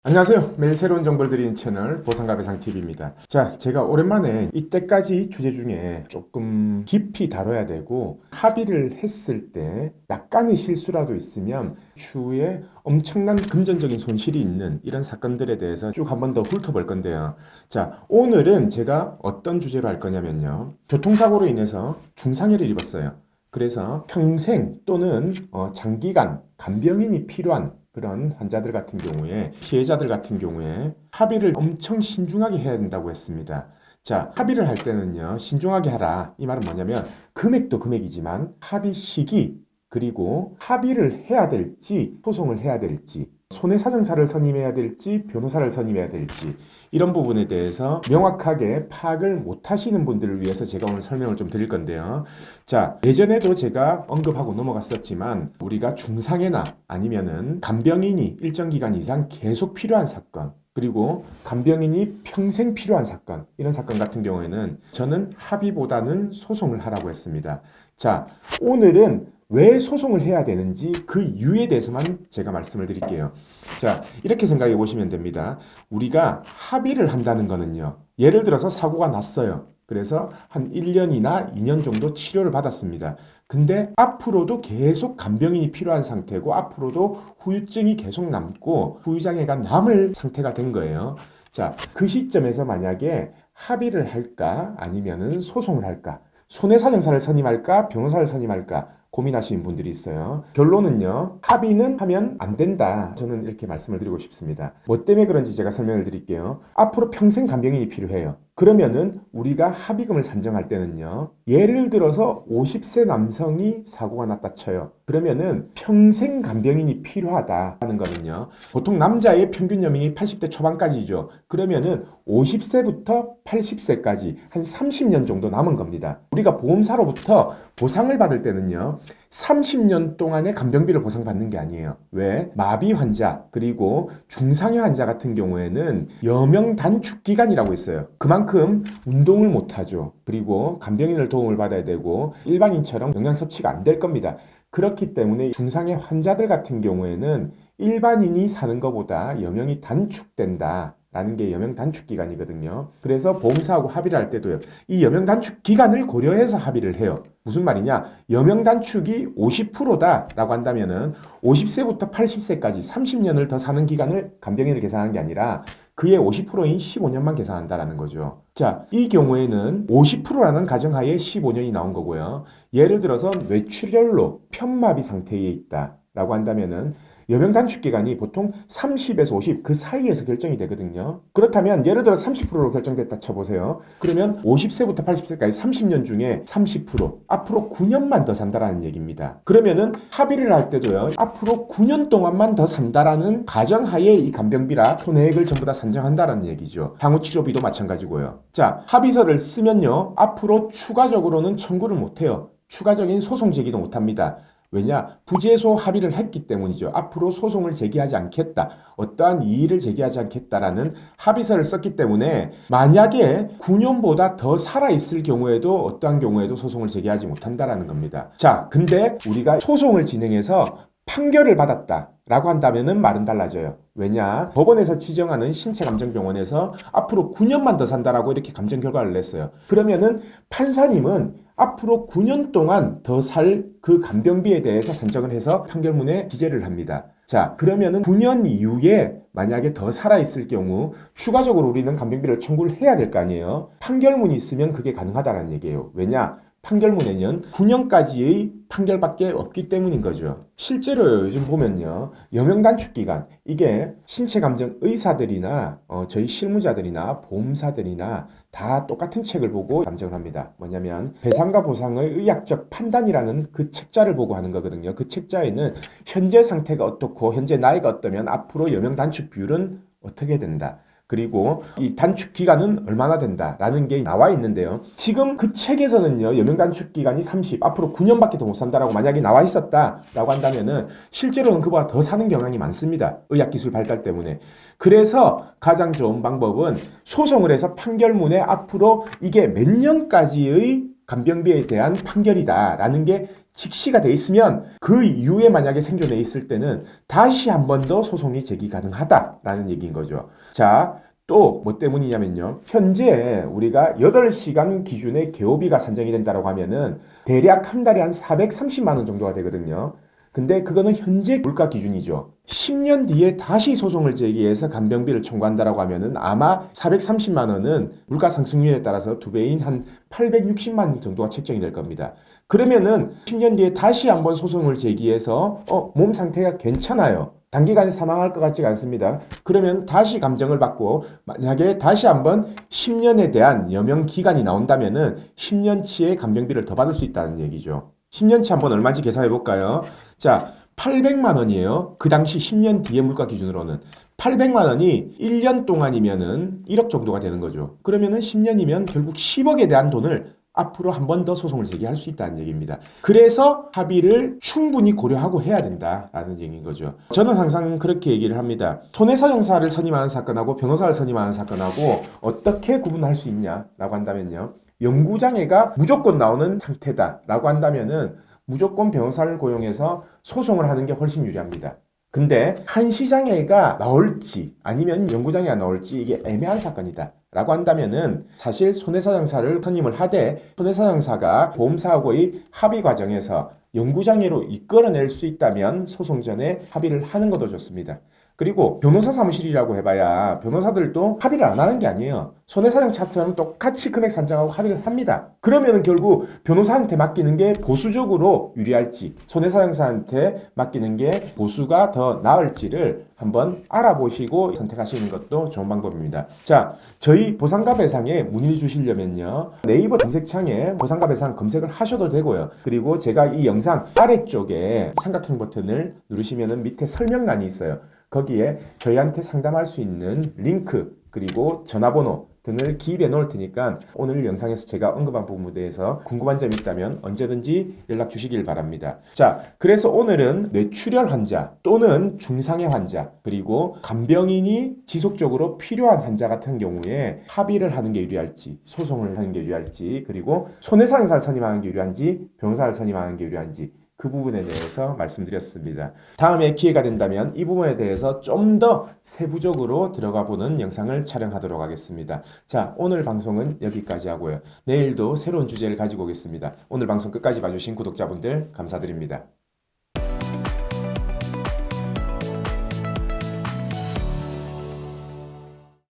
안녕하세요. 매일 새로운 정보를 드리는 채널 보상가배상TV입니다. 자, 제가 오랜만에 이때까지 주제 중에 조금 깊이 다뤄야 되고 합의를 했을 때 약간의 실수라도 있으면 추후에 엄청난 금전적인 손실이 있는 이런 사건들에 대해서 쭉 한 번 더 훑어볼 건데요. 자, 오늘은 제가 어떤 주제로 할 거냐면요. 교통사고로 인해서 중상해를 입었어요. 그래서 평생 또는 장기간 간병인이 필요한 그런 환자들 같은 경우에, 피해자들 같은 경우에 합의를 엄청 신중하게 해야 된다고 했습니다. 자, 합의를 할 때는요, 신중하게 하라. 이 말은 뭐냐면 금액도 금액이지만 합의 시기, 그리고 합의를 해야 될지 소송을 해야 될지, 손해사정사를 선임해야 될지 변호사를 선임해야 될지, 이런 부분에 대해서 명확하게 파악을 못 하시는 분들을 위해서 제가 오늘 설명을 좀 드릴 건데요. 자, 예전에도 제가 언급하고 넘어갔었지만 우리가 중상해나 아니면은 간병인이 일정 기간 이상 계속 필요한 사건, 그리고 간병인이 평생 필요한 사건, 이런 사건 같은 경우에는 저는 합의보다는 소송을 하라고 했습니다. 자, 오늘은 왜 소송을 해야 되는지 그 이유에 대해서만 제가 말씀을 드릴게요. 자, 이렇게 생각해 보시면 됩니다. 우리가 합의를 한다는 거는요, 예를 들어서 사고가 났어요. 그래서 한 1년이나 2년 정도 치료를 받았습니다. 근데 앞으로도 계속 간병인이 필요한 상태고 앞으로도 후유증이 계속 남고 후유장애가 남을 상태가 된 거예요. 자, 그 시점에서 만약에 합의를 할까 아니면은 소송을 할까, 손해사정사를 선임할까 변호사를 선임할까 고민하시는 분들이 있어요. 결론은요, 합의는 하면 안 된다. 저는 이렇게 말씀을 드리고 싶습니다. 뭐 때문에 그런지 제가 설명을 드릴게요. 앞으로 평생 간병인이 필요해요. 그러면은 우리가 합의금을 산정할 때는요, 예를 들어서 50세 남성이 사고가 났다 쳐요. 그러면은 평생 간병인이 필요하다는 거는요, 보통 남자의 평균 연령이 80대 초반까지죠. 그러면은 50세부터 80세까지 한 30년 정도 남은 겁니다. 우리가 보험사로부터 보상을 받을 때는요, 30년 동안의 간병비를 보상받는 게 아니에요. 왜? 마비 환자 그리고 중상해 환자 같은 경우에는 여명 단축 기간이라고 있어요. 그만큼 운동을 못하죠. 그리고 간병인을 도움을 받아야 되고 일반인처럼 영양 섭취가 안 될 겁니다. 그렇기 때문에 중상해 환자들 같은 경우에는 일반인이 사는 것보다 여명이 단축된다 라는 게 여명 단축 기간이거든요. 그래서 보험사하고 합의를 할 때도요, 이 여명 단축 기간을 고려해서 합의를 해요. 무슨 말이냐? 여명 단축이 50%다 라고 한다면은 50세부터 80세까지 30년을 더 사는 기간을 간병인을 계산하는 게 아니라 그의 50%인 15년만 계산한다라는 거죠. 자, 이 경우에는 50%라는 가정하에 15년이 나온 거고요. 예를 들어서 뇌출혈로 편마비 상태에 있다 라고 한다면은 여명 단축 기간이 보통 30에서 50 그 사이에서 결정이 되거든요. 그렇다면 예를 들어 30%로 결정됐다 쳐보세요. 그러면 50세부터 80세까지 30년 중에 30% 앞으로 9년만 더 산다라는 얘기입니다. 그러면은 합의를 할 때도요, 앞으로 9년 동안만 더 산다라는 가정하에 이 간병비라 손해액을 전부 다 산정한다라는 얘기죠. 향후 치료비도 마찬가지고요. 자, 합의서를 쓰면요, 앞으로 추가적으로는 청구를 못해요. 추가적인 소송 제기도 못합니다. 왜냐? 부재소 합의를 했기 때문이죠. 앞으로 소송을 제기하지 않겠다. 어떠한 이의를 제기하지 않겠다라는 합의서를 썼기 때문에 만약에 9년보다 더 살아있을 경우에도 어떠한 경우에도 소송을 제기하지 못한다라는 겁니다. 자, 근데 우리가 소송을 진행해서 판결을 받았다 라고 한다면은 말은 달라져요. 왜냐? 법원에서 지정하는 신체감정병원에서 앞으로 9년만 더 산다라고 이렇게 감정 결과를 냈어요. 그러면은 판사님은 앞으로 9년 동안 더 살 그 간병비에 대해서 산정을 해서 판결문에 기재를 합니다. 자, 그러면은 9년 이후에 만약에 더 살아있을 경우 추가적으로 우리는 간병비를 청구를 해야 될 거 아니에요. 판결문이 있으면 그게 가능하다는 얘기예요. 왜냐? 판결문에는 9년까지의 판결밖에 없기 때문인 거죠. 실제로 요즘 보면요, 여명 단축 기간, 이게 신체감정 의사들이나 저희 실무자들이나 보험사들이나 다 똑같은 책을 보고 감정을 합니다. 뭐냐면 배상과 보상의 의학적 판단이라는 그 책자를 보고 하는 거거든요. 그 책자에는 현재 상태가 어떻고 현재 나이가 어떠면 앞으로 여명 단축 비율은 어떻게 된다. 그리고 이 단축 기간은 얼마나 된다라는 게 나와 있는데요. 지금 그 책에서는요, 여명 단축 기간이 30, 앞으로 9년밖에 더 못 산다라고 만약에 나와 있었다라고 한다면은 실제로는 그보다 더 사는 경향이 많습니다. 의학기술 발달 때문에. 그래서 가장 좋은 방법은 소송을 해서 판결문에 앞으로 이게 몇 년까지의 간병비에 대한 판결이다라는 게 직시가 돼 있으면 그 이후에 만약에 생존해 있을 때는 다시 한 번 더 소송이 제기 가능하다라는 얘기인 거죠. 자, 또 뭐 때문이냐면요. 현재 우리가 8시간 기준의 개호비가 산정이 된다고 하면은 대략 한 달에 한 430만 원 정도가 되거든요. 근데 그거는 현재 물가 기준이죠. 10년 뒤에 다시 소송을 제기해서 간병비를 청구한다라고 하면은 아마 430만 원은 물가 상승률에 따라서 두 배인 한 860만 원 정도가 책정이 될 겁니다. 그러면은 10년 뒤에 다시 한번 소송을 제기해서 몸 상태가 괜찮아요. 단기간에 사망할 것 같지가 않습니다. 그러면 다시 감정을 받고 만약에 다시 한번 10년에 대한 여명 기간이 나온다면은 10년치의 간병비를 더 받을 수 있다는 얘기죠. 10년치 한번 얼마인지 계산해 볼까요? 자, 800만 원이에요. 그 당시 10년 뒤의 물가 기준으로는 800만 원이 1년 동안이면은 1억 정도가 되는 거죠. 그러면은 10년이면 결국 10억에 대한 돈을 앞으로 한 번 더 소송을 제기할 수 있다는 얘기입니다. 그래서 합의를 충분히 고려하고 해야 된다라는 얘기인 거죠. 저는 항상 그렇게 얘기를 합니다. 손해사정사를 선임하는 사건하고 변호사를 선임하는 사건하고 어떻게 구분할 수 있냐라고 한다면요. 영구장애가 무조건 나오는 상태다라고 한다면은 무조건 변호사를 고용해서 소송을 하는 게 훨씬 유리합니다. 근데 한시장애가 나올지 아니면 영구장애가 나올지 이게 애매한 사건이다 라고 한다면은 사실 손해사정사를 선임을 하되 손해사정사가 보험사하고의 합의 과정에서 영구장애로 이끌어낼 수 있다면 소송 전에 합의를 하는 것도 좋습니다. 그리고 변호사 사무실이라고 해봐야 변호사들도 합의를 안 하는 게 아니에요. 손해사정차처럼 똑같이 금액 산정하고 합의를 합니다. 그러면은 결국 변호사한테 맡기는 게 보수적으로 유리할지 손해사정사한테 맡기는 게 보수가 더 나을지를 한번 알아보시고 선택하시는 것도 좋은 방법입니다. 자, 저희 보상가 배상에 문의를 주시려면요. 네이버 검색창에 보상가 배상 검색을 하셔도 되고요. 그리고 제가 이 영상 아래쪽에 삼각형 버튼을 누르시면은 밑에 설명란이 있어요. 거기에 저희한테 상담할 수 있는 링크 그리고 전화번호 등을 기입해 놓을 테니까 오늘 영상에서 제가 언급한 부분에 대해서 궁금한 점이 있다면 언제든지 연락 주시길 바랍니다. 자, 그래서 오늘은 뇌출혈 환자 또는 중상해 환자 그리고 간병인이 지속적으로 필요한 환자 같은 경우에 합의를 하는 게 유리할지 소송을 하는 게 유리할지 그리고 손해사정사를 선임하는 게 유리한지 변호사를 선임하는 게 유리한지 그 부분에 대해서 말씀드렸습니다. 다음에 기회가 된다면 이 부분에 대해서 좀 더 세부적으로 들어가 보는 영상을 촬영하도록 하겠습니다. 자, 오늘 방송은 여기까지 하고요. 내일도 새로운 주제를 가지고 오겠습니다. 오늘 방송 끝까지 봐주신 구독자분들 감사드립니다.